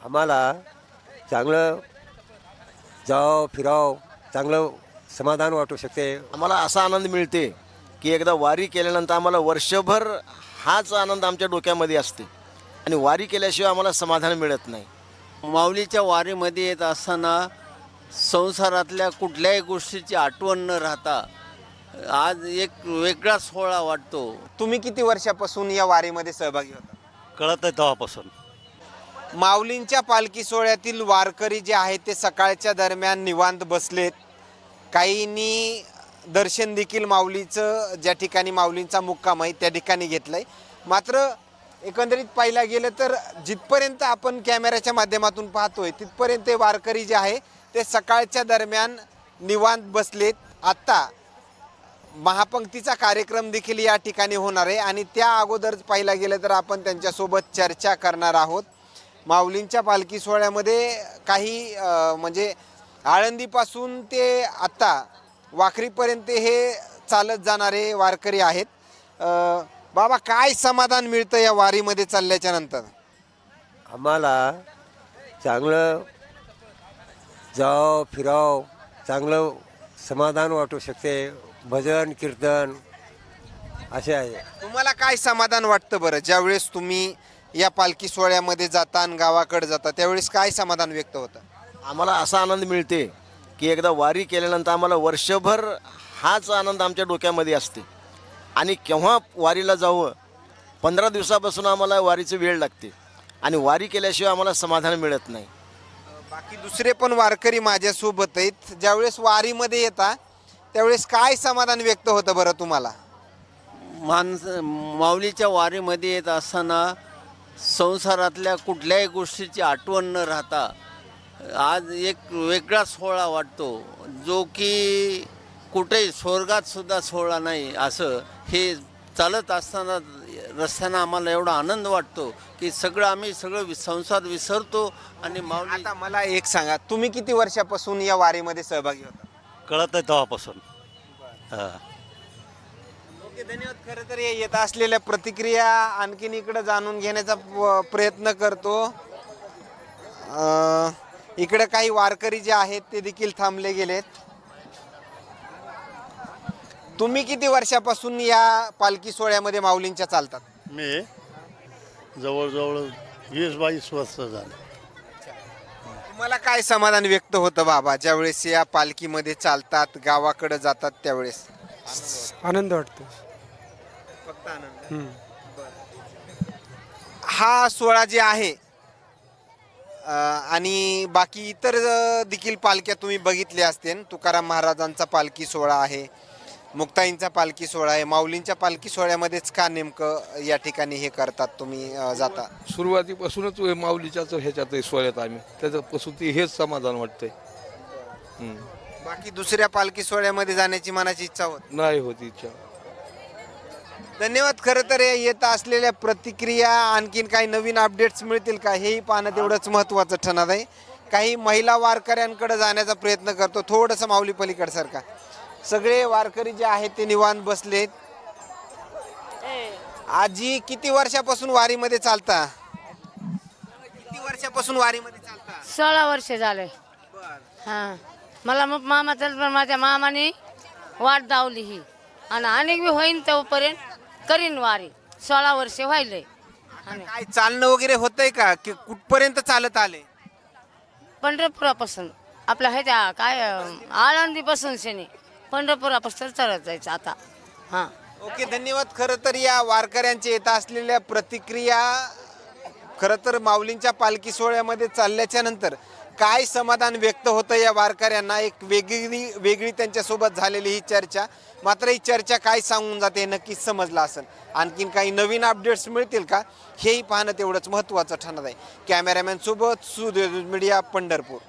आम्हाला चांगलं जाव फिराव, चांगलं समाधान वाटू शकते. आम्हाला असा आनंद मिळते की एकदा वारी केल्यानंतर आम्हाला वर्षभर हाच आनंद आमच्या डोक्यामध्ये असते आणि वारी केल्याशिवाय आम्हाला समाधान मिळत नाही. माऊलीच्या वारीमध्ये येत असताना संसारातल्या कुठल्याही गोष्टीची आठवण न राहता आज एक वेगळा सोहळा वाटतो. तुम्ही किती वर्षापासून या वारीमध्ये सहभागी होता? कळत आहे तेव्हापासून. माऊलींच्या पालखी सोहळ्यातील वारकरी जे आहेत ते सकाळच्या दरम्यान निवांत बसलेत. काहींनी दर्शन देखील माऊलीचं ज्या ठिकाणी माऊलींचा मुक्काम आहे त्या ठिकाणी घेतलंय. मात्र एकंदरीत पाहायला गेलं तर जिथपर्यंत आपण कॅमेऱ्याच्या माध्यमातून पाहतोय तिथपर्यंत हे वारकरी जे आहे ते सकाळच्या दरम्यान निवांत बसलेत. आत्ता महापंक्तीचा कार्यक्रम देखील या ठिकाणी होणार आहे आणि त्या अगोदर पाहायला गेलं तर आपण त्यांच्यासोबत चर्चा करणार आहोत. माऊलींच्या पालखी सोहळ्यामध्ये काही म्हणजे आळंदीपासून ते आत्ता वाखरीपर्यंत हे चालत जाणारे वारकरी आहेत. बाबा, काय समाधान मिळतं या वारीमध्ये चालल्याच्या नंतर? आम्हाला चांगलं जाव फिराव, चांगलं समाधान वाटू शकते. भजन कीर्तन असे आहे. तुम्हाला काय समाधान वाटतं बरं ज्यावेळेस तुम्ही या पालखी सोहळ्यामध्ये जाता आणि गावाकडे जाता त्यावेळेस काय समाधान व्यक्त होतं? आम्हाला असा आनंद मिळते की एकदा वारी केल्यानंतर आम्हाला वर्षभर हाच आनंद आमच्या डोक्यामध्ये असते आणि केव्हा वारीला जावं 15 दिवसापासून आम्हाला वारीची वेळ लागते आणि वारी केल्याशिवाय आम्हाला समाधान मिळत नाही. बाकी दुसरे पण वारकरी माझ्यासोबत आहेत. ज्यावेळेस वारीमध्ये येता त्यावेळेस काय समाधान व्यक्त होतं बरं तुम्हाला? माऊलीच्या वारीमध्ये येत असताना संसारातल्या कुठल्याही गोष्टीची आठवण न राहता आज एक वेगळा सोहळा वाटतो, जो की कुठेही स्वर्गात सुद्धा सोहळा नाही. असं हे चालत असताना रस्त्यानं आम्हाला एवढा आनंद वाटतो की आम्ही सगळं संसार विसरतो आणि माऊली. आता मला एक सांगा, तुम्ही किती वर्षापासून या वारीमध्ये सहभागी होता? कळत आहे तेव्हापासून. ओके, धन्यवाद. खरं तर येत असलेल्या प्रतिक्रिया आणखीन इकडे जाणून घेण्याचा प्रयत्न करतो. इकडे काही वारकरी जे आहेत ते देखील थांबले गेलेत. तुम्ही किती वर्षापासून या पालखी सोहळ्यामध्ये माऊलींच्या चालतात? मी जवळजवळ 20-22 वर्ष झाले. तुम्हाला काय समाधान व्यक्त होतं बाबा ज्यावेळेस या पालखीमध्ये चालतात, गावाकडे जातात त्यावेळेस? आनंद वाटतो. फक्त आनंद. हा सोहळा जे आहे आणि बाकी इतर देखील पालख्या तुम्ही बघितल्या असतील. तुकाराम महाराजांचा पालखी सोहळा आहे, मुक्ताईंचा पालखी सोहळा आहे. माऊलींच्या पालखी सोहळ्यामध्येच का नेमकं या ठिकाणी हे करतात, तुम्ही जाता? सुरुवातीपासूनच माऊलीच्याच ह्याच्यात सोहळ्यात आम्ही त्याच्यापासून ती हेच समाधान वाटतंय. बाकी दुसऱ्या पालखी सोहळ्यामध्ये जाण्याची मनाची इच्छा होत नाही होती इच्छा. धन्यवाद. खरं तर येत असलेल्या प्रतिक्रिया आणखीन काही नवीन अपडेट्स मिळतील का हेही पाहणं तेवढंच महत्त्वाचं ठरणार आहे. काही महिला वारकऱ्यांकडे जाण्याचा प्रयत्न करतो, थोडंसं माऊली पलीकडे सारखा. सगळे वारकरी जे आहेत ते निवांत बसलेत. आजी, किती वर्षापासून वारीमध्ये चालता? किती वर्षापासून वारीमध्ये चालता? 16 वर्ष झाले. हां, मला मग मामा पण माझ्या मामाने वाट दावली ही आणि अनेक बी होईन तोपर्यंत करीन वारी. 16 वर्ष व्हायले. काय चालणं वगैरे होतंय का की कुठपर्यंत चालत आले? पंढरपुरापासून आपल्या ह्याच्या काय आळंदीपासून शेने पंढरपुरापासून चालत जायचं आता. हां, ओके, धन्यवाद. खरं तर या वारकऱ्यांच्या येत असलेल्या प्रतिक्रिया, खरं तर माऊलींच्या पालखी सोहळ्यामध्ये चालल्याच्या नंतर काय समाधान व्यक्त होतं या वारकऱ्यांना, एक वेगळी त्यांच्यासोबत झालेली ही चर्चा. मात्र ही चर्चा काय सांगून जाते हे नक्कीच समजलं असेल. आणखीन काही नवीन अपडेट्स मिळतील का हेही पाहणं तेवढंच महत्त्वाचं ठरणार आहे. कॅमेरामॅन सोबत सुदेव मीडिया, पंढरपूर.